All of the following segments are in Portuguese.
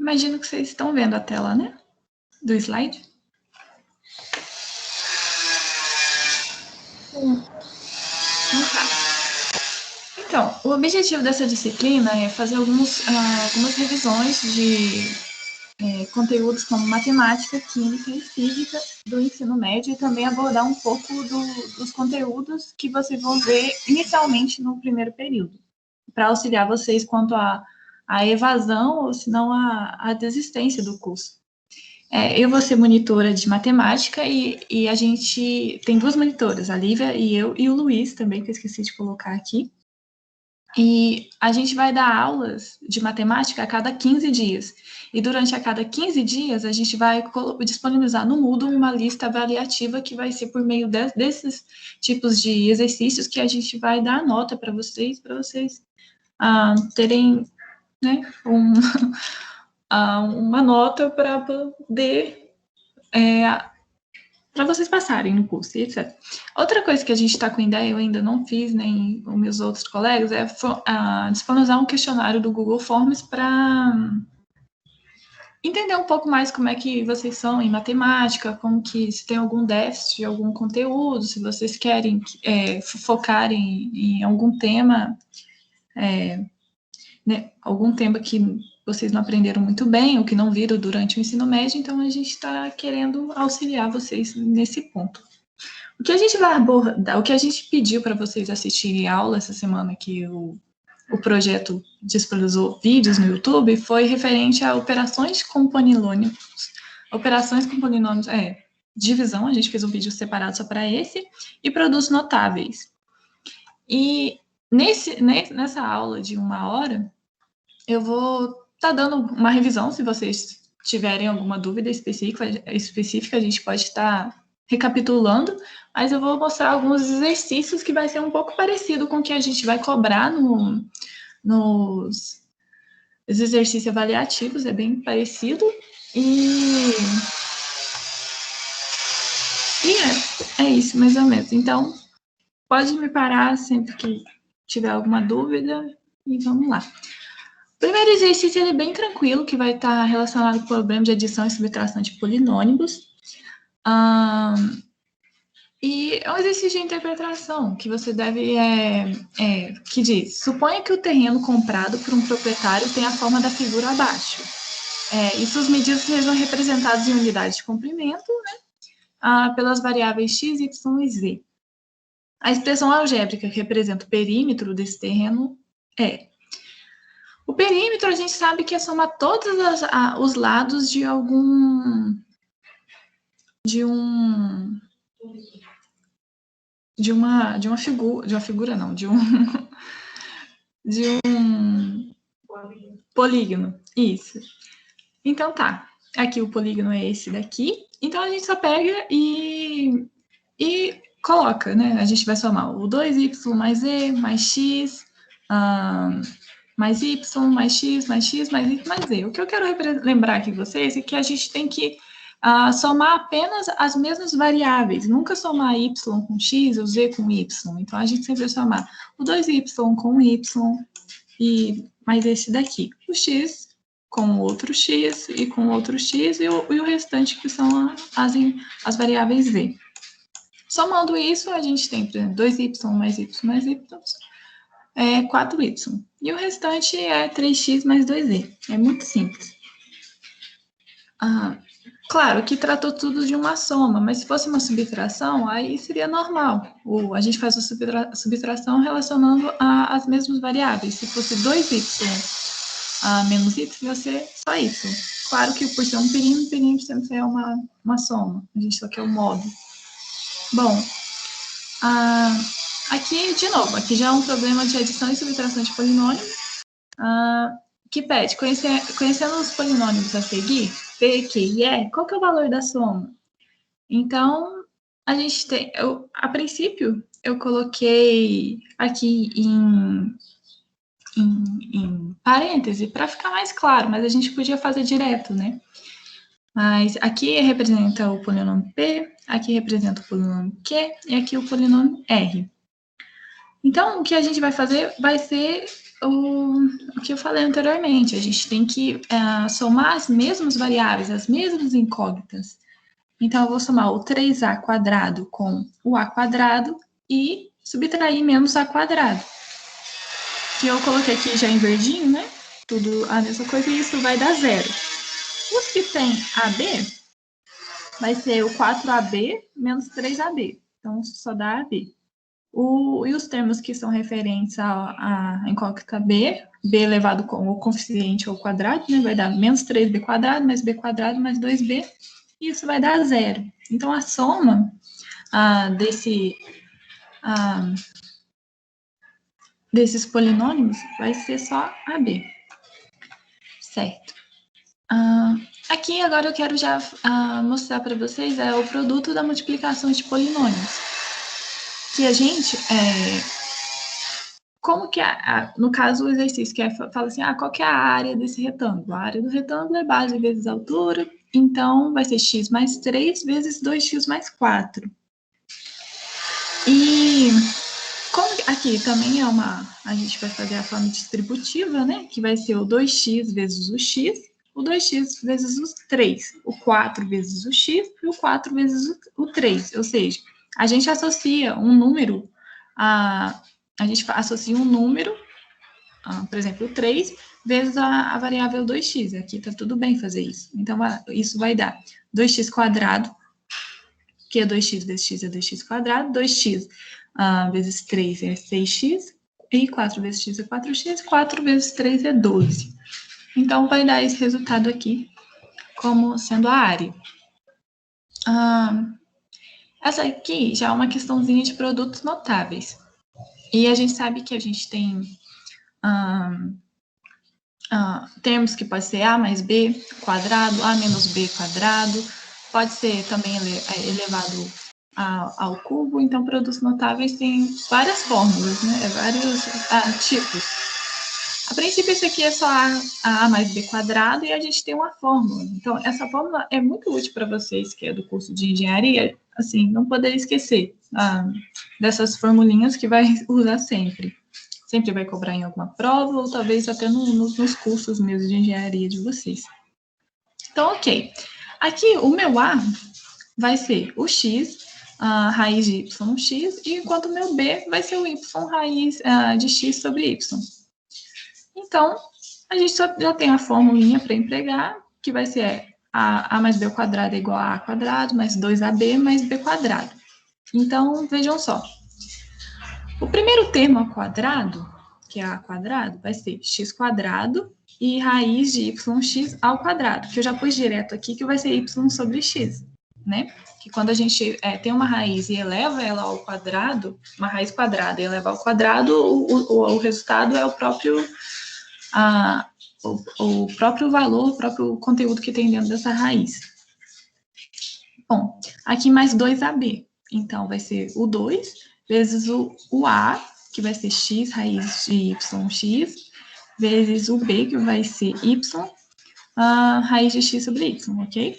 Imagino que vocês estão vendo a tela, né? Do slide. Então, o objetivo dessa disciplina é fazer algumas revisões de conteúdos como matemática, química e física do ensino médio e também abordar um pouco dos conteúdos que vocês vão ver inicialmente no primeiro período, para auxiliar vocês quanto à evasão ou, se não, à desistência do curso. Eu vou ser monitora de matemática e a gente tem duas monitoras, a Lívia e eu, e o Luiz também, que eu esqueci de colocar aqui. E a gente vai dar aulas de matemática a cada 15 dias. E durante a cada 15 dias, a gente vai disponibilizar no Moodle uma lista avaliativa que vai ser por meio desses tipos de exercícios que a gente vai dar nota para vocês terem, né, uma nota para poder para vocês passarem no curso, etc. Outra coisa que a gente está com ideia, eu ainda não fiz, nem os meus outros colegas, é disponibilizar um questionário do Google Forms para entender um pouco mais como é que vocês são em matemática, como que se tem algum déficit de algum conteúdo, se vocês querem focar em algum tema, né, algum tema que vocês não aprenderam muito bem, ou que não viram durante o ensino médio, então a gente está querendo auxiliar vocês nesse ponto. O que a gente vai abordar, o que a gente pediu para vocês assistirem a aula essa semana que o projeto disponibilizou vídeos no YouTube, foi referente a operações com polinômios. Operações com polinômios, divisão, a gente fez um vídeo separado só para esse, e produtos notáveis. E nessa aula de 1 hora, eu vou estar dando uma revisão, se vocês tiverem alguma dúvida específica, a gente pode estar recapitulando, mas eu vou mostrar alguns exercícios que vai ser um pouco parecido com o que a gente vai cobrar nos exercícios avaliativos, é bem parecido, e é isso, mais ou menos. Então, pode me parar sempre que tiver alguma dúvida, e vamos lá. O primeiro exercício ele é bem tranquilo, que vai estar relacionado com o problema de adição e subtração de polinômios. E é um exercício de interpretação que você deve, que diz, suponha que o terreno comprado por um proprietário tem a forma da figura abaixo. E suas medidas sejam representadas em unidades de comprimento, né, pelas variáveis x, y e z. A expressão algébrica que representa o perímetro desse terreno é... O perímetro, a gente sabe que é somar todos os lados de uma figura não, de um polígono, isso. Então tá, aqui o polígono é esse daqui, então a gente só pega e coloca, né? A gente vai somar o 2y mais z mais x, mais y, mais x, mais x, mais y, mais z. O que eu quero lembrar aqui vocês é que a gente tem que somar apenas as mesmas variáveis, nunca somar y com x ou z com y. Então, a gente sempre vai somar o 2y com y e mais esse daqui, o x com outro x e com outro x e o restante que são as variáveis z. Somando isso, a gente tem, por exemplo, 2y mais y mais y, 4y. E o restante é 3x mais 2z. É muito simples. Claro que tratou tudo de uma soma, mas se fosse uma subtração, aí seria normal. A gente faz a subtração relacionando as mesmas variáveis. Se fosse 2y menos y, vai ser só y. Claro que por ser um perímetro sempre é uma soma. A gente só quer o modo. Bom, aqui, de novo, aqui já é um problema de adição e subtração de polinômios, que pede, conhecendo os polinômios a seguir, P, Q e E, qual que é o valor da soma? Então, a gente tem, a princípio, eu coloquei aqui em parêntese, para ficar mais claro, mas a gente podia fazer direto, né? Mas aqui representa o polinômio P, aqui representa o polinômio Q e aqui o polinômio R. Então, o que a gente vai fazer vai ser o que eu falei anteriormente, a gente tem que somar as mesmas variáveis, as mesmas incógnitas. Então, eu vou somar o 3a quadrado com o a quadrado e subtrair menos a quadrado. Que eu coloquei aqui já em verdinho, né? Tudo a mesma coisa, e isso vai dar 0. Os que tem AB, vai ser o 4AB menos 3AB. Então, só dá AB. E os termos que são referentes à incógnita B, B elevado com o coeficiente ao quadrado, né, vai dar menos 3B quadrado, mais B quadrado, mais 2B, e isso vai dar 0. Então, a soma desses polinômios vai ser só AB. Certo. Aqui, agora, eu quero já mostrar para vocês o produto da multiplicação de polinômios. Que a gente... como que no caso, o exercício que fala assim, qual que é a área desse retângulo? A área do retângulo é base vezes altura, então vai ser x mais 3 vezes 2x mais 4. E como aqui também a gente vai fazer a forma distributiva, né? Que vai ser o 2x vezes o x, o 2x vezes o 3, o 4 vezes o x e o 4 vezes o 3. Ou seja, a gente associa um número por exemplo, o 3 vezes a variável 2x. Aqui está tudo bem fazer isso. Então, isso vai dar 2x quadrado, que é 2x vezes x é 2x quadrado, 2x vezes 3 é 6x, e 4 vezes x é 4x, 4 vezes 3 é 12. Então, vai dar esse resultado aqui como sendo a área. Essa aqui já é uma questãozinha de produtos notáveis. E a gente sabe que a gente tem termos que pode ser a mais b quadrado, a menos b quadrado, pode ser também elevado ao cubo. Então, produtos notáveis têm várias fórmulas, né? Vários tipos. A princípio, esse aqui é só a mais b quadrado e a gente tem uma fórmula. Então, essa fórmula é muito útil para vocês que é do curso de engenharia, assim, não poder esquecer dessas formulinhas que vai usar sempre. Sempre vai cobrar em alguma prova ou talvez até nos cursos mesmo de engenharia de vocês. Então, ok. Aqui, o meu A vai ser o x, a raiz de yx, e enquanto o meu B vai ser o y, raiz de x sobre y. Então, a gente já tem a formulinha para empregar, que vai ser a mais b ao quadrado é igual a quadrado, mais 2ab mais b quadrado. Então, vejam só. O primeiro termo ao quadrado, que é a quadrado, vai ser x quadrado e raiz de yx ao quadrado, que eu já pus direto aqui, que vai ser y sobre x, né? Que quando a gente tem uma raiz e eleva ela ao quadrado, uma raiz quadrada e eleva ao quadrado, o resultado é o próprio valor, o próprio conteúdo que tem dentro dessa raiz. Bom, aqui mais 2ab. Então, vai ser o 2 vezes o a, que vai ser x raiz de yx, vezes o b, que vai ser y, raiz de x sobre y, ok?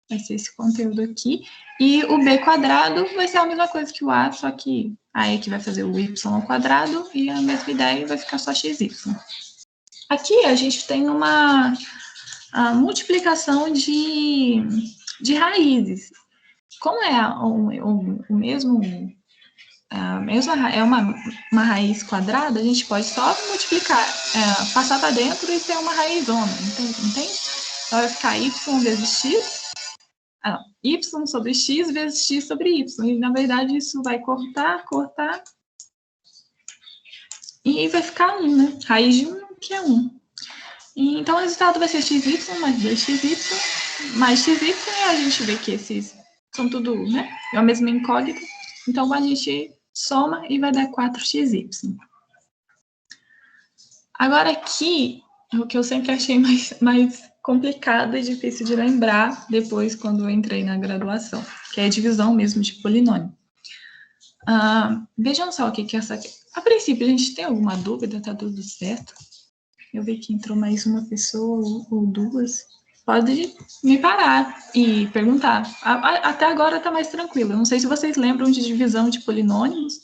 Vai ser esse conteúdo aqui. E o b quadrado vai ser a mesma coisa que o a, só que a que vai fazer o y ao quadrado, e a mesma ideia vai ficar só xy. Aqui a gente tem uma multiplicação de raízes. Como é o mesmo... é uma raiz quadrada, a gente pode só multiplicar, passar para dentro e ter uma raizona, entende? Então, vai ficar y vezes x, y sobre x vezes x sobre y. E, na verdade, isso vai cortar, e vai ficar 1, né? Raiz de 1, que é 1. E, então, o resultado vai ser xy mais 2xy mais xy, e a gente vê que esses são tudo, né? É a mesma incógnita. Então, a gente soma e vai dar 4xy. Agora aqui, o que eu sempre achei mais complicado e difícil de lembrar depois, quando eu entrei na graduação, que é a divisão mesmo de polinômio. Vejam só o que é essa aqui. A princípio, a gente tem alguma dúvida? Tá tudo certo? Eu vi que entrou mais uma pessoa ou duas. Pode me parar e perguntar. Até agora está mais tranquilo. Eu não sei se vocês lembram de divisão de polinômios.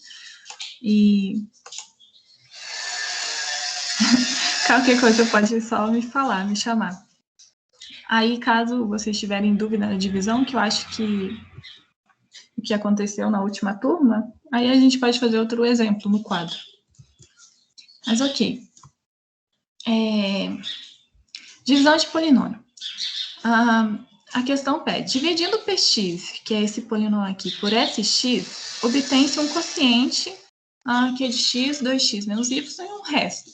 Qualquer coisa pode só me falar, me chamar. Aí, caso vocês tiverem dúvida na divisão, que eu acho que o que aconteceu na última turma, aí a gente pode fazer outro exemplo no quadro. Mas ok. Divisão de polinômio. A questão pede, dividindo px, que é esse polinômio aqui, por sx, obtém-se um quociente, que é de x, 2x menos y e um resto.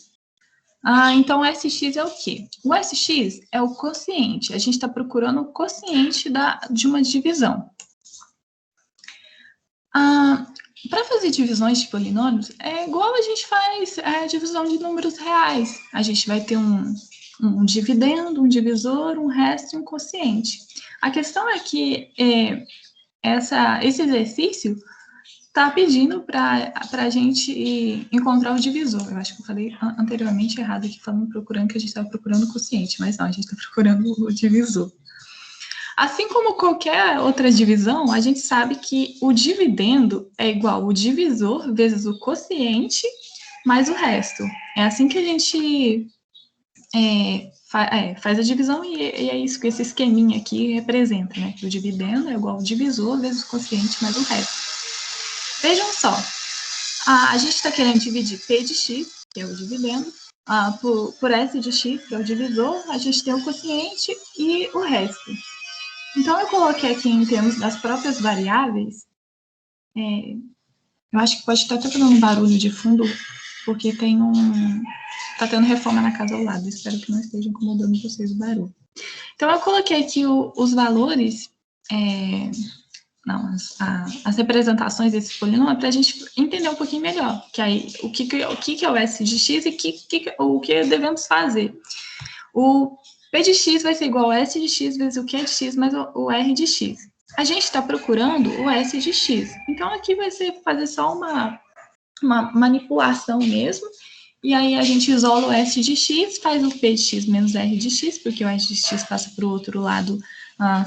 Então, sx é o quê? O sx é o quociente. A gente está procurando o quociente de uma divisão. Para fazer divisões de polinômios, é igual a gente faz a divisão de números reais. A gente vai ter um dividendo, um divisor, um resto e um quociente. A questão é que esse exercício está pedindo para a gente encontrar o divisor. Eu acho que eu falei anteriormente errado aqui, procurando que a gente estava procurando o quociente, mas não, a gente está procurando o divisor. Assim como qualquer outra divisão, a gente sabe que o dividendo é igual o divisor vezes o quociente mais o resto. É assim que a gente faz a divisão e é isso que esse esqueminha aqui representa, né? Que o dividendo é igual ao divisor vezes o quociente mais o resto. Vejam só, a gente está querendo dividir P de x, que é o dividendo, por S de x, que é o divisor, a gente tem o quociente e o resto. Então, eu coloquei aqui em termos das próprias variáveis, eu acho que pode estar até fazendo um barulho de fundo, porque está tendo reforma na casa ao lado, espero que não esteja incomodando vocês o barulho. Então, eu coloquei aqui os valores, as representações desse polinômio para a gente entender um pouquinho melhor, que aí, o que é o S de x e o que devemos fazer. O P de x vai ser igual a S de x vezes o Q de x mais o R de x. A gente está procurando o S de x. Então, aqui vai ser fazer só uma manipulação mesmo. E aí, a gente isola o S de x, faz o P de x menos R de x, porque o S de x passa para o outro lado,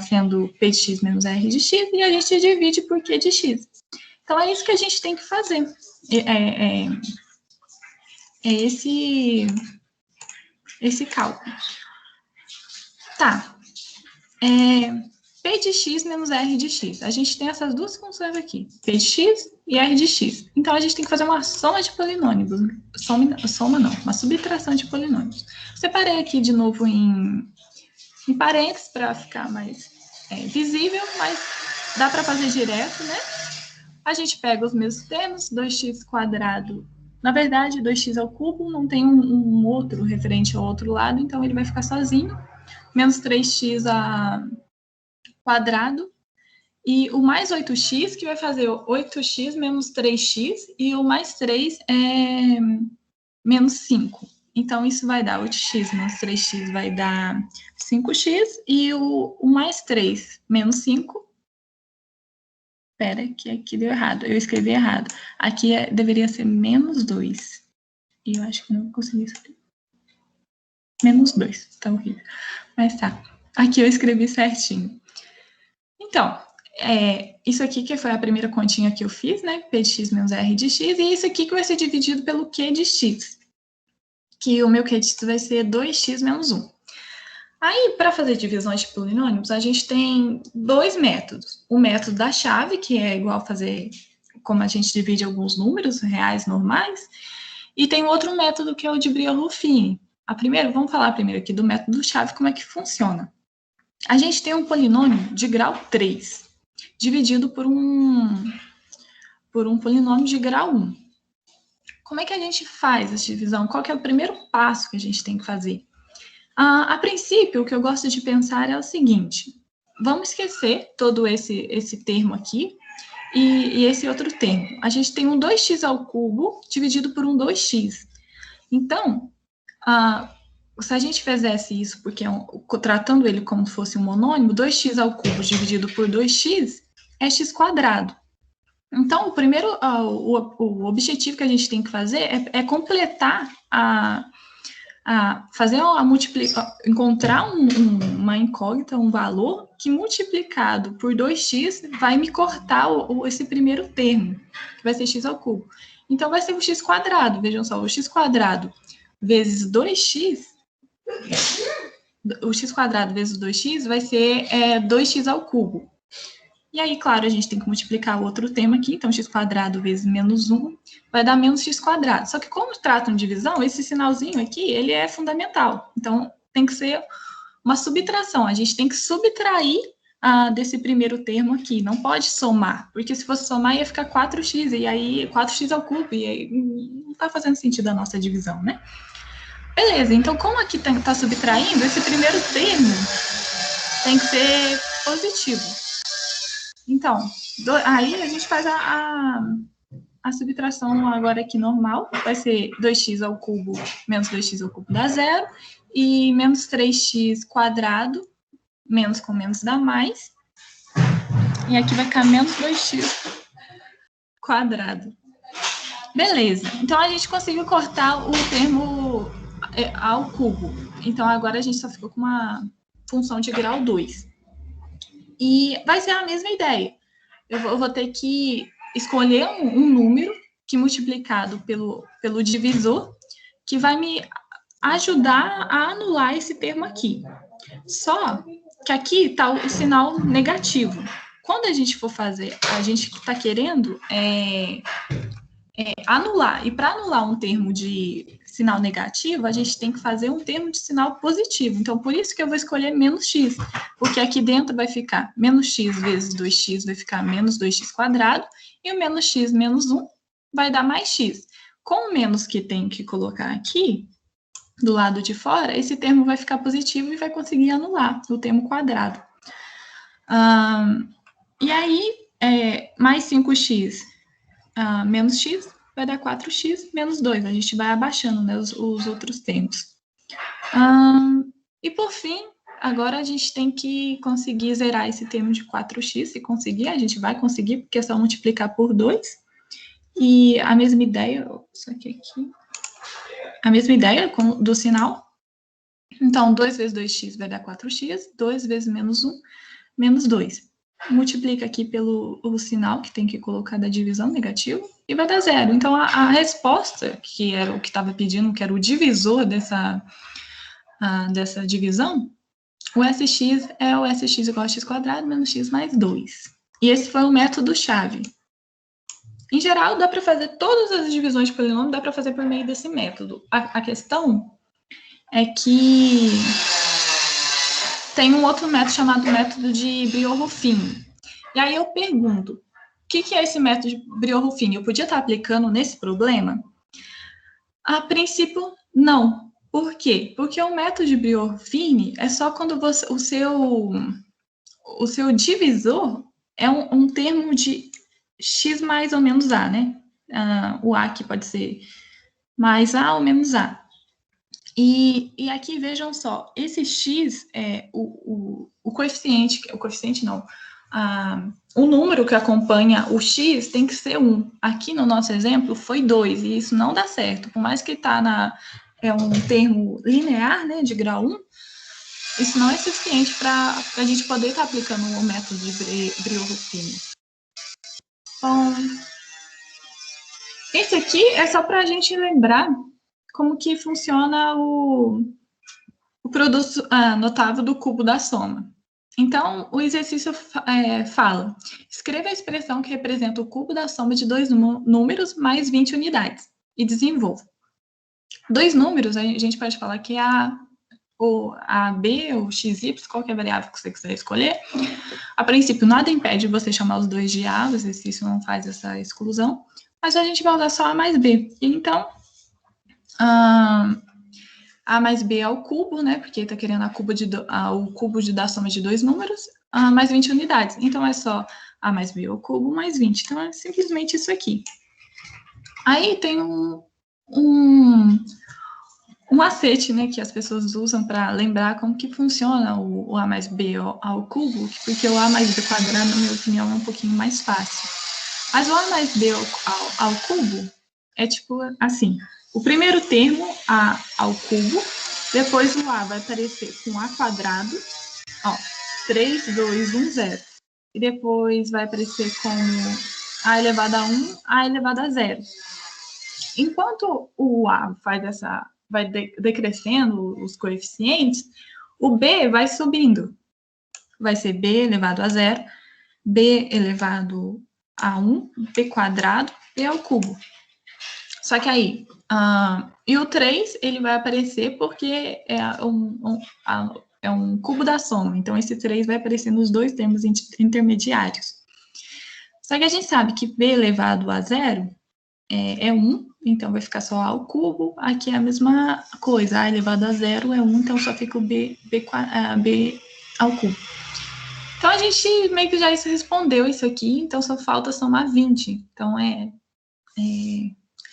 sendo P de x menos R de x, e a gente divide por Q de x. Então, é isso que a gente tem que fazer. Esse cálculo. Tá. P de x menos R de x. A gente tem essas duas funções aqui, P de x e R de x. Então, a gente tem que fazer uma soma de polinômios. Uma subtração de polinômios. Separei aqui de novo em parênteses para ficar mais visível, mas dá para fazer direto, né? A gente pega os mesmos termos, 2x quadrado. Na verdade, 2x ao cubo não tem um outro referente ao outro lado, então ele vai ficar sozinho. Menos 3x quadrado, e o mais 8x, que vai fazer 8x menos 3x, e o mais 3 é menos 5. Então, isso vai dar 8x menos 3x vai dar 5x, e o mais 3 menos 5... Espera, que aqui deu errado, eu escrevi errado. Aqui deveria ser menos 2, e eu acho que não consegui escrever. Menos 2, tá horrível. Mas tá, aqui eu escrevi certinho. Então, isso aqui que foi a primeira continha que eu fiz, né? P de x menos R de x, e isso aqui que vai ser dividido pelo Q de x, que o meu Q de x vai ser 2x menos 1. Aí, para fazer divisões de polinômios, a gente tem dois métodos. O método da chave, que é igual fazer como a gente divide alguns números reais normais, e tem outro método que é o de Brillouin-Ruffini. Vamos falar primeiro aqui do método chave, como é que funciona. A gente tem um polinômio de grau 3, dividido por um polinômio de grau 1. Como é que a gente faz essa divisão? Qual que é o primeiro passo que a gente tem que fazer? A princípio, o que eu gosto de pensar é o seguinte: vamos esquecer todo esse termo aqui e esse outro termo. A gente tem um 2x ao cubo dividido por um 2x. Então, se a gente fizesse isso, porque tratando ele como se fosse um monônimo, 2x ao cubo dividido por 2x é x quadrado. Então, o primeiro, o objetivo que a gente tem que fazer é completar encontrar uma incógnita, um valor que multiplicado por 2x vai me cortar esse primeiro termo, que vai ser x ao cubo. Então, vai ser o x quadrado, vejam só, o x quadrado vezes 2x, o x quadrado vezes 2x vai ser 2x ao cubo. E aí, claro, a gente tem que multiplicar o outro termo aqui, então x quadrado vezes menos 1 vai dar menos x quadrado. Só que como tratam de divisão, esse sinalzinho aqui, ele é fundamental. Então, tem que ser uma subtração. A gente tem que subtrair desse primeiro termo aqui. Não pode somar, porque se fosse somar ia ficar 4x, e aí 4x ao cubo, e aí não está fazendo sentido a nossa divisão, né? Beleza, então como aqui está subtraindo, esse primeiro termo tem que ser positivo. Então, aí a gente faz a subtração agora aqui normal, vai ser 2x ao cubo menos 2x ao cubo dá zero, e menos 3x quadrado, menos com menos dá mais, e aqui vai ficar menos 2x quadrado. Beleza, então a gente conseguiu cortar o termo ao cubo, então agora a gente só ficou com uma função de grau 2. E vai ser a mesma ideia. Eu vou ter que escolher um número que multiplicado pelo divisor, que vai me ajudar a anular esse termo aqui. Só que aqui está o sinal negativo. Quando a gente for fazer, a gente está querendo anular. E para anular um termo de sinal negativo, a gente tem que fazer um termo de sinal positivo. Então, por isso que eu vou escolher menos x, porque aqui dentro vai ficar menos x vezes 2x, vai ficar menos 2x quadrado, e o menos x menos 1 vai dar mais x. Com o menos que tem que colocar aqui, do lado de fora, esse termo vai ficar positivo e vai conseguir anular o termo quadrado. E aí, mais 5x menos x vai dar 4x menos 2. A gente vai abaixando, né, os outros termos. E por fim, agora a gente tem que conseguir zerar esse termo de 4x. Se conseguir, a gente vai conseguir, porque é só multiplicar por 2. E a mesma ideia, só que aqui, a mesma ideia do sinal. Então, 2 vezes 2x vai dar 4x, 2 vezes menos 1, menos 2. Multiplica aqui pelo sinal que tem que colocar da divisão, negativo, e vai dar zero. Então, a resposta, que era o que estava pedindo, que era o divisor dessa divisão, o SX é o SX igual a x quadrado menos x mais 2. E esse foi o método chave. Em geral, dá para fazer todas as divisões de polinômio, dá para fazer por meio desse método. A questão é que tem um outro método chamado método de Brio-Ruffini. E aí eu pergunto, o que é esse método de Brio-Ruffini? Eu podia estar aplicando nesse problema? A princípio, não. Por quê? Porque o método de Brio-Ruffini é só quando o seu divisor é um termo de x mais ou menos a, né? O a aqui pode ser mais a ou menos a. E aqui, vejam só, esse x, o coeficiente não, o número que acompanha o x tem que ser 1. Aqui no nosso exemplo foi 2, e isso não dá certo. Por mais que é um termo linear, né, de grau 1, isso não é suficiente para a gente poder estar aplicando o método de Brio-Ruffini. Bom, esse aqui é só para a gente lembrar como que funciona o produto notável do cubo da soma. Então, o exercício fala, escreva a expressão que representa o cubo da soma de dois números mais 20 unidades e desenvolva. Dois números, a gente pode falar que é a B ou XY, qualquer variável que você quiser escolher. A princípio, nada impede você chamar os dois de A, o exercício não faz essa exclusão, mas a gente vai usar só A mais B. Então, A mais B ao cubo, né? Porque está querendo o cubo da soma de dois números, mais 20 unidades. Então, é só A mais B ao cubo mais 20. Então, é simplesmente isso aqui. Aí tem um macete, né? Que as pessoas usam para lembrar como que funciona o A mais B ao cubo, porque o A mais B quadrado, na minha opinião, é um pouquinho mais fácil. Mas o A mais B ao cubo é tipo assim. O primeiro termo, A ao cubo, depois o A vai aparecer com A quadrado, 3, 2, 1, 0. E depois vai aparecer como A elevado a 1, A elevado a 0. Enquanto o A faz decrescendo os coeficientes, o b vai subindo. Vai ser b elevado a 0, b elevado a 1, b quadrado, b ao cubo. Só que aí, e o 3, ele vai aparecer porque é um cubo da soma. Então, esse 3 vai aparecer nos dois termos intermediários. Só que a gente sabe que b elevado a 0 é 1, então vai ficar só a ao cubo. Aqui é a mesma coisa, a elevado a 0 é 1, então só fica o b ao cubo. Então, a gente meio que já respondeu isso aqui, então só falta somar 20. Então,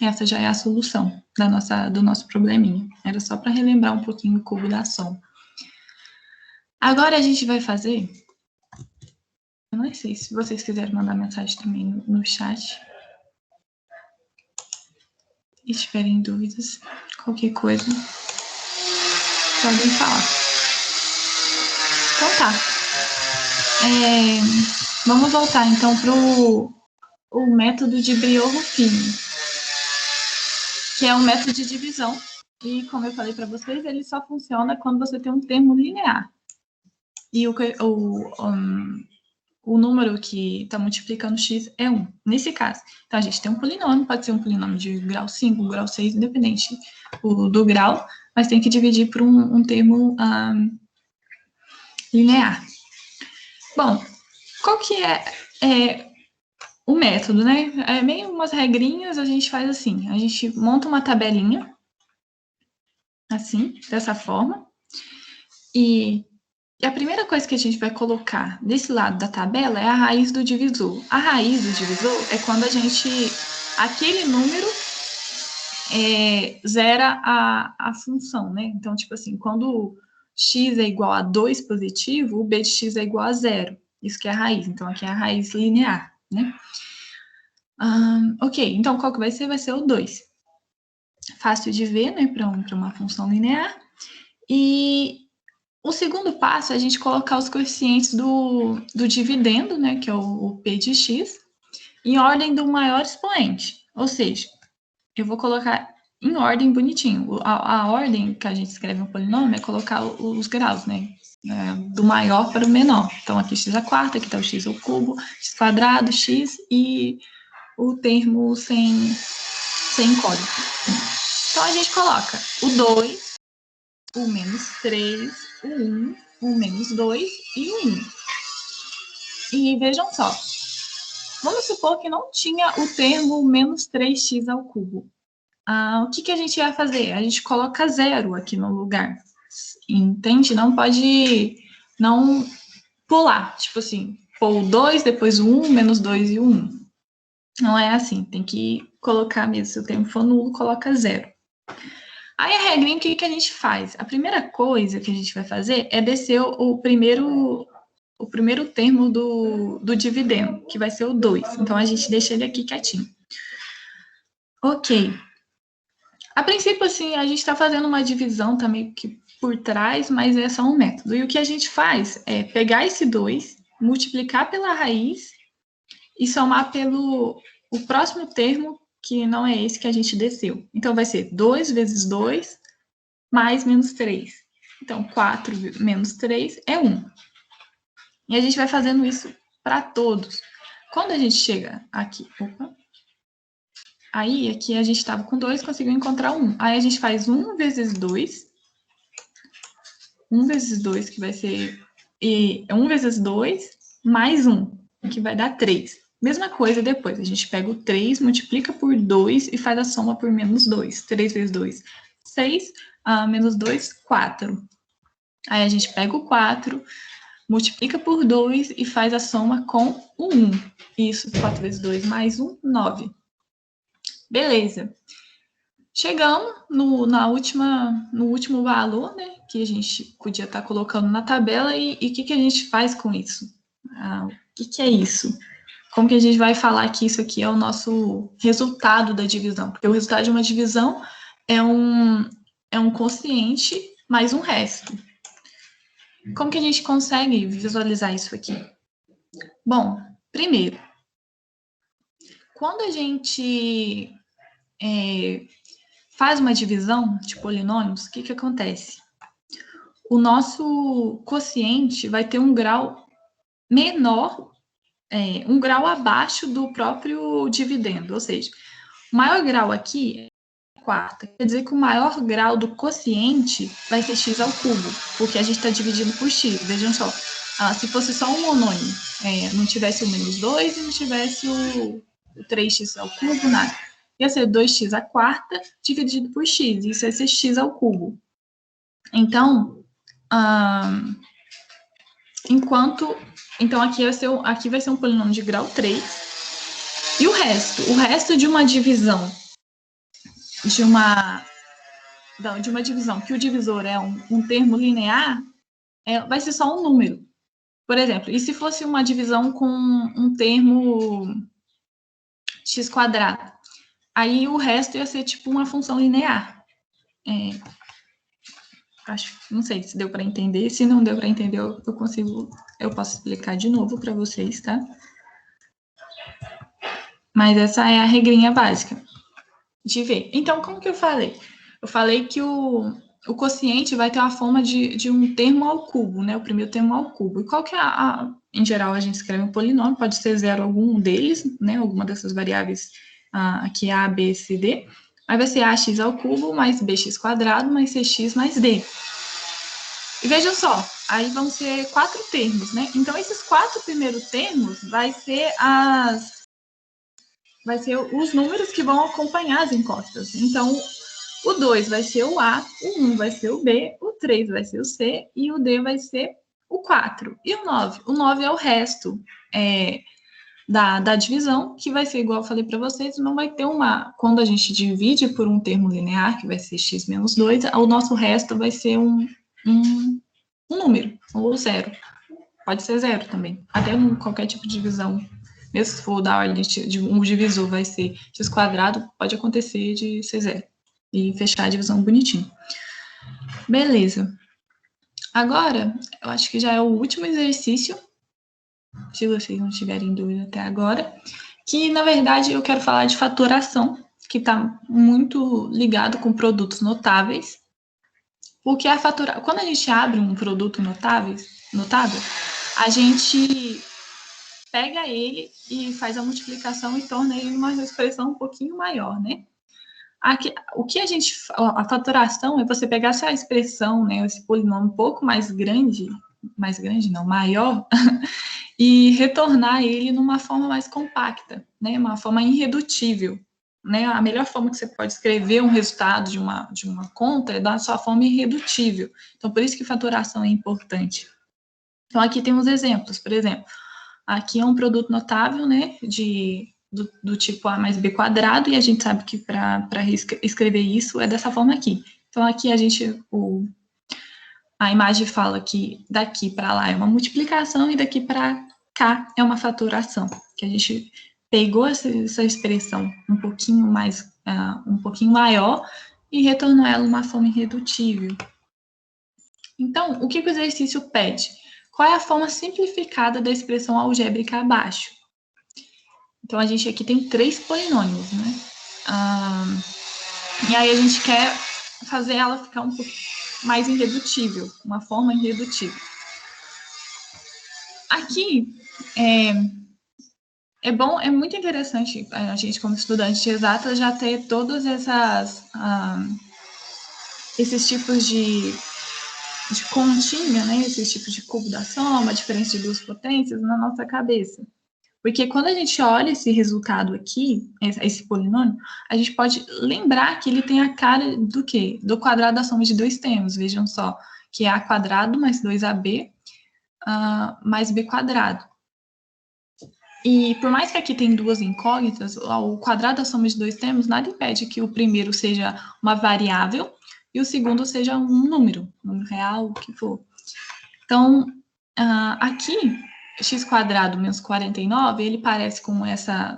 essa já é a solução do nosso probleminha. Era só para relembrar um pouquinho o cubo da soma. Agora a gente vai fazer... Eu não sei se vocês quiserem mandar mensagem também no chat. E tiverem dúvidas, qualquer coisa, podem falar. Então tá. Vamos voltar então para o método de Briot-Ruffini, que é um método de divisão. E como eu falei para vocês, ele só funciona quando você tem um termo linear. E o número que está multiplicando x é 1, nesse caso. Então, a gente tem um polinômio, pode ser um polinômio de grau 5, grau 6, independente do grau, mas tem que dividir por um termo linear. Bom, qual que é o método, né? É meio umas regrinhas, a gente faz assim, a gente monta uma tabelinha, assim, dessa forma, e a primeira coisa que a gente vai colocar desse lado da tabela é a raiz do divisor. A raiz do divisor é quando aquele número zera a função, né? Então, tipo assim, quando x é igual a 2 positivo, o b de x é igual a 0. Isso que é a raiz. Então, aqui é a raiz linear, né? Ok, então qual que vai ser? Vai ser o 2. Fácil de ver, né, para uma função linear. E o segundo passo é a gente colocar os coeficientes do dividendo, né, que é o p de x, em ordem do maior expoente. Ou seja, eu vou colocar em ordem bonitinho. A ordem que a gente escreve no polinômio é colocar os graus, né, do maior para o menor. Então, aqui x à quarta, aqui está o x ao cubo, x quadrado, x e o termo sem código. Então, a gente coloca o 2, o menos 3, o 1, o menos 2 e o 1. E vejam só, vamos supor que não tinha o termo menos 3x ao cubo. O que a gente vai fazer? A gente coloca 0 aqui no lugar. Entende? Não pode não pular. Tipo assim, pôr o 2, depois o 1, menos 2 e o 1. Não é assim. Tem que colocar mesmo. Se o termo for nulo, coloca 0. Aí a regrinha, o que a gente faz? A primeira coisa que a gente vai fazer é descer o primeiro termo do dividendo, que vai ser o 2. Então, a gente deixa ele aqui quietinho. Ok. A princípio, assim, a gente está fazendo uma divisão também que por trás, mas é só um método. E o que a gente faz é pegar esse 2, multiplicar pela raiz e somar pelo o próximo termo, que não é esse que a gente desceu. Então, vai ser 2 vezes 2 mais menos 3. Então, 4 menos 3 é 1. E a gente vai fazendo isso para todos. Quando a gente chega aqui, aí aqui a gente estava com 2, conseguiu encontrar 1. Aí a gente faz 1 vezes 2. 1 vezes 2, que vai ser 1 vezes 2 mais 1, que vai dar 3. Mesma coisa depois, a gente pega o 3, multiplica por 2 e faz a soma por menos 2. 3 vezes 2, 6, menos 2, 4. Aí a gente pega o 4, multiplica por 2 e faz a soma com o 1. Isso, 4 vezes 2 mais 1, 9. Beleza. Chegamos no último valor, né, que a gente podia estar colocando na tabela, e o que a gente faz com isso? O que é isso? Como que a gente vai falar que isso aqui é o nosso resultado da divisão? Porque o resultado de uma divisão é um quociente mais um resto. Como que a gente consegue visualizar isso aqui? Bom, primeiro, quando a gente faz uma divisão de polinômios, o que acontece? O nosso quociente vai ter um grau menor, um grau abaixo do próprio dividendo, ou seja, o maior grau aqui é quarta, quer dizer que o maior grau do quociente vai ser x ao cubo, porque a gente está dividindo por x, vejam só, se fosse só um monômio, não tivesse o menos 2 e não tivesse o 3x ao cubo, nada, ia ser 2x à quarta dividido por x, isso ia ser x ao cubo. Então, então aqui vai ser um polinômio de grau 3. E o resto de uma divisão, de uma divisão que o divisor é um termo linear, vai ser só um número. Por exemplo, e se fosse uma divisão com um termo x quadrado? Aí o resto ia ser tipo uma função linear. Não sei se deu para entender. Se não deu para entender, eu posso explicar de novo para vocês, tá? Mas essa é a regrinha básica de ver. Então, como que eu falei? Eu falei que o quociente vai ter a forma de um termo ao cubo, né? O primeiro termo ao cubo. E qual que é em geral, a gente escreve um polinômio, pode ser zero algum deles, né? Alguma dessas variáveis aqui, A, B, C, D. Aí vai ser ax ao cubo mais bx quadrado mais cx mais d. E vejam só, aí vão ser 4 termos, né? Então, esses 4 primeiros termos vai ser os números que vão acompanhar as encostas. Então, o 2 vai ser o A, o 1 vai ser o B, o 3 vai ser o C e o D vai ser o 4. E o 9? O 9 é o resto da divisão, que vai ser igual eu falei para vocês, não vai ter quando a gente divide por um termo linear, que vai ser x menos 2, o nosso resto vai ser um número, ou zero. Pode ser zero também. Até qualquer tipo de divisão, mesmo se for da ordem de um divisor vai ser x quadrado, pode acontecer de ser zero. E fechar a divisão bonitinho. Beleza. Agora, eu acho que já é o último exercício, se vocês não tiverem dúvida até agora, que, na verdade, eu quero falar de fatoração, que está muito ligado com produtos notáveis. Porque quando a gente abre um produto notável, a gente pega ele e faz a multiplicação e torna ele uma expressão um pouquinho maior, né? Aqui, a fatoração é você pegar essa expressão, né, esse polinômio um pouco mais grande não, maior, e retornar ele numa forma mais compacta, né, uma forma irredutível, né? A melhor forma que você pode escrever um resultado de uma conta é da sua forma irredutível. Então, por isso que fatoração é importante. Então, aqui tem uns exemplos, por exemplo, aqui é um produto notável, né, do tipo A mais B quadrado, e a gente sabe que para escrever isso é dessa forma aqui. Então, aqui a imagem fala que daqui para lá é uma multiplicação e daqui para cá é uma fatoração, que a gente pegou essa expressão um pouquinho maior e retornou ela uma forma irredutível. Então, o que o exercício pede? Qual é a forma simplificada da expressão algébrica abaixo? Então, a gente aqui tem 3 polinômios, né? E aí a gente quer fazer ela ficar um pouco mais irredutível, uma forma irredutível. Aqui, é muito interessante a gente, como estudante de exatas, já ter todos esses tipos de continha, né? Esses tipos de cubo da soma, diferença de duas potências na nossa cabeça. Porque quando a gente olha esse resultado aqui, esse polinômio, a gente pode lembrar que ele tem a cara do quê? Do quadrado da soma de dois termos. Vejam só, que é a quadrado mais 2ab mais b quadrado. E por mais que aqui tem duas incógnitas, o quadrado da soma de dois termos nada impede que o primeiro seja uma variável e o segundo seja um número real, o que for. Então, aqui, x quadrado menos 49, ele parece com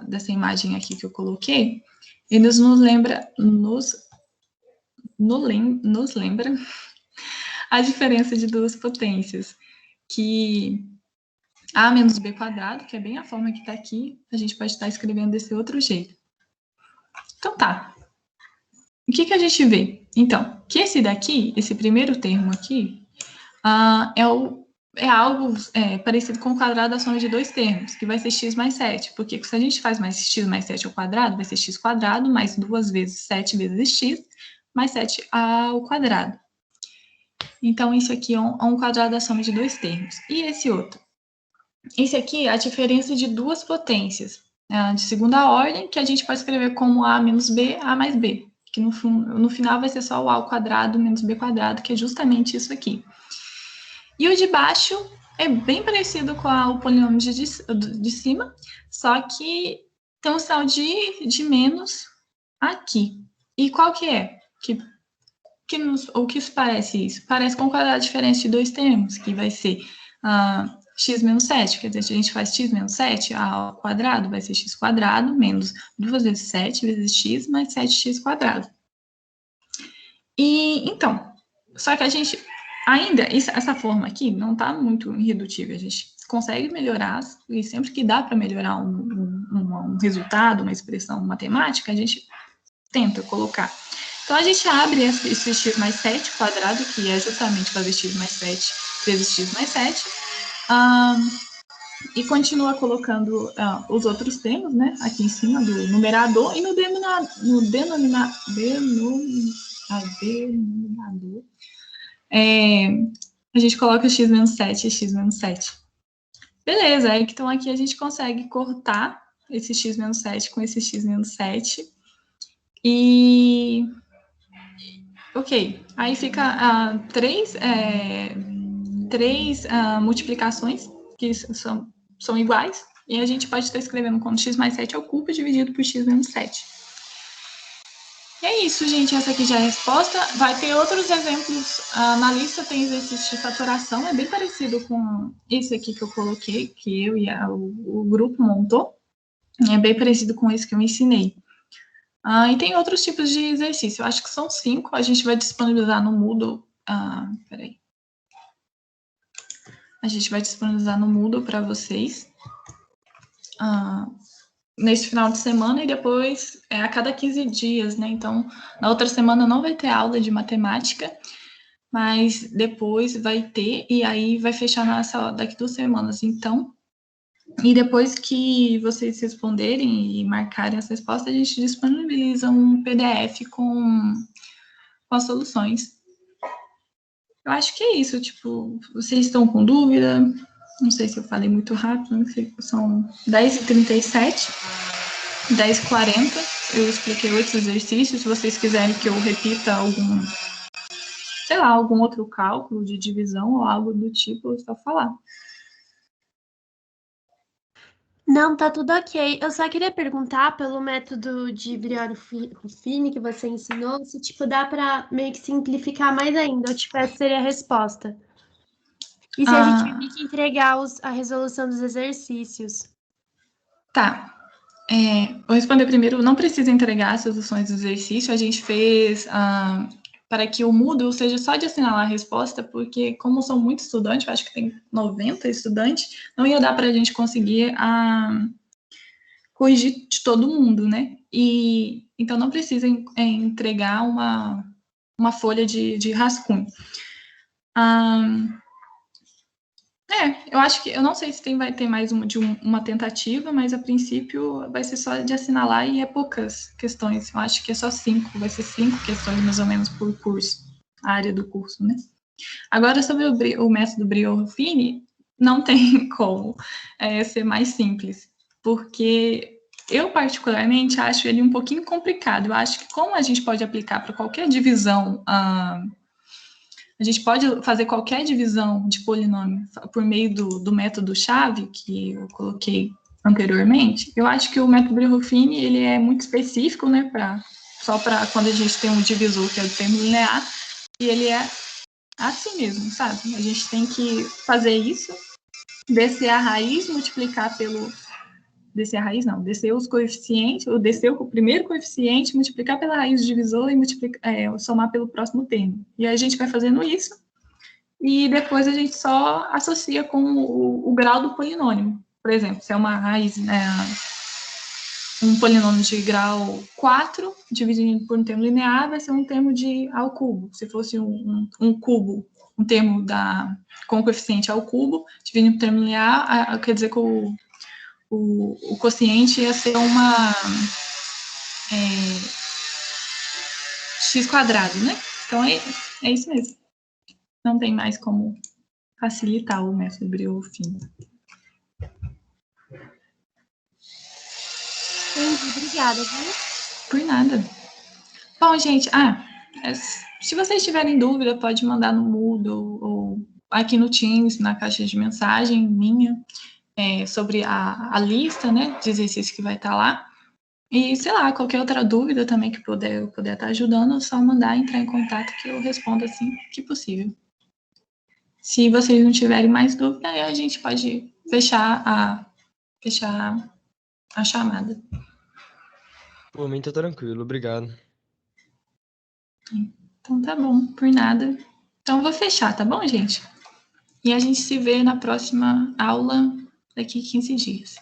dessa imagem aqui que eu coloquei, ele nos lembra a diferença de duas potências, que a menos b quadrado, que é bem a forma que está aqui, a gente pode estar escrevendo desse outro jeito. Então tá. o que a gente vê? Então, que esse daqui, esse primeiro termo aqui, é algo parecido com o quadrado da soma de dois termos, que vai ser x mais 7, porque se a gente faz mais x mais 7 ao quadrado, vai ser x quadrado mais 2 vezes 7 vezes x, mais 7 ao quadrado. Então, isso aqui é um quadrado da soma de dois termos. E esse outro? Esse aqui é a diferença de duas potências, de segunda ordem, que a gente pode escrever como a menos b, a mais b, que no final vai ser só o a ao quadrado menos b quadrado, que é justamente isso aqui. E o de baixo é bem parecido com o polinômio de cima, só que tem um sinal de menos aqui. E qual que é? O que isso parece isso? Parece com o quadrado diferente de dois termos, que vai ser x menos 7, quer dizer, se a gente faz x menos 7 ao quadrado, vai ser x quadrado menos 2 vezes 7 vezes x mais 7x quadrado. E, então, só que a gente, ainda, essa forma aqui não está muito irredutível, a gente consegue melhorar, e sempre que dá para melhorar um resultado, uma expressão matemática, a gente tenta colocar. Então, a gente abre esse x mais 7 quadrado, que é justamente fazer x mais 7 vezes x mais 7, e continua colocando os outros termos, né, aqui em cima do numerador, e no denominador, a gente coloca x menos 7 e x menos 7. Beleza, aí então aqui a gente consegue cortar esse x menos 7 com esse x menos 7, e... Ok, aí fica três multiplicações que são iguais, e a gente pode estar escrevendo como x mais 7 ao cubo dividido por x menos 7. E é isso, gente, essa aqui já é a resposta. Vai ter outros exemplos, na lista tem exercício de fatoração, é bem parecido com esse aqui que eu coloquei, que eu e o grupo montou, é bem parecido com esse que eu ensinei. E tem outros tipos de exercício, eu acho que são 5, a gente vai disponibilizar no Moodle, peraí. A gente vai disponibilizar no Moodle para vocês, nesse final de semana, e depois a cada 15 dias, né? Então, na outra semana não vai ter aula de matemática, mas depois vai ter, e aí vai fechar daqui 2 semanas. Então, e depois que vocês responderem e marcarem as respostas, a gente disponibiliza um PDF com as soluções. Eu acho que é isso, tipo, vocês estão com dúvida? Não sei se eu falei muito rápido, não sei, são 10h37, 10h40, eu expliquei 8 exercícios, se vocês quiserem que eu repita algum outro cálculo de divisão ou algo do tipo, é só falar. Não, tá tudo ok. Eu só queria perguntar pelo método de Briore-Ruffini que você ensinou, se, tipo, dá pra meio que simplificar mais ainda. Eu te peço seria a resposta. E se a gente vai ter que entregar a resolução dos exercícios? Tá. Vou responder primeiro, não precisa entregar as soluções do exercício, a gente fez para que o Moodle seja só de assinalar a resposta, porque como são muitos estudantes, eu acho que tem 90 estudantes, não ia dar para a gente conseguir corrigir de todo mundo, né? E então não precisa entregar uma folha de rascunho. Eu acho que, eu não sei se vai ter mais uma tentativa, mas a princípio vai ser só de assinalar e é poucas questões. Eu acho que é só 5, vai ser 5 questões mais ou menos por curso, a área do curso, né? Agora, sobre o método Briore-Ruffini, não tem como ser mais simples, porque eu particularmente acho ele um pouquinho complicado. Eu acho que como a gente pode aplicar para qualquer divisão, a gente pode fazer qualquer divisão de polinômio por meio do método chave que eu coloquei anteriormente. Eu acho que o método Briore-Ruffini ele é muito específico, né, só para quando a gente tem um divisor que é o termo linear, e ele é assim mesmo, sabe? A gente tem que fazer isso, descer a raiz, multiplicar pelo... Descer a raiz, não. Descer os coeficientes, ou descer o primeiro coeficiente, multiplicar pela raiz do divisor e somar pelo próximo termo. E aí a gente vai fazendo isso, e depois a gente só associa com o grau do polinômio. Por exemplo, se é uma raiz, né, um polinômio de grau 4 dividido por um termo linear vai ser um termo ao cubo. Se fosse um cubo, um termo com coeficiente ao cubo, dividido por termo linear, quer dizer que o quociente ia ser uma x quadrado, né? Então é isso mesmo. Não tem mais como facilitar o método Brioux-Fino. Entendi, obrigada, viu? Por nada. Bom, gente, se vocês tiverem dúvida, pode mandar no Moodle ou aqui no Teams, na caixa de mensagem minha, sobre a lista, né, de exercícios que vai estar lá. E, sei lá, qualquer outra dúvida também que eu puder estar ajudando, é só entrar em contato que eu respondo assim que possível. Se vocês não tiverem mais dúvida, aí a gente pode fechar a chamada. Por mim tá tranquilo, obrigado. Então tá bom, por nada. Então eu vou fechar, tá bom, gente? E a gente se vê na próxima aula daqui 15 dias.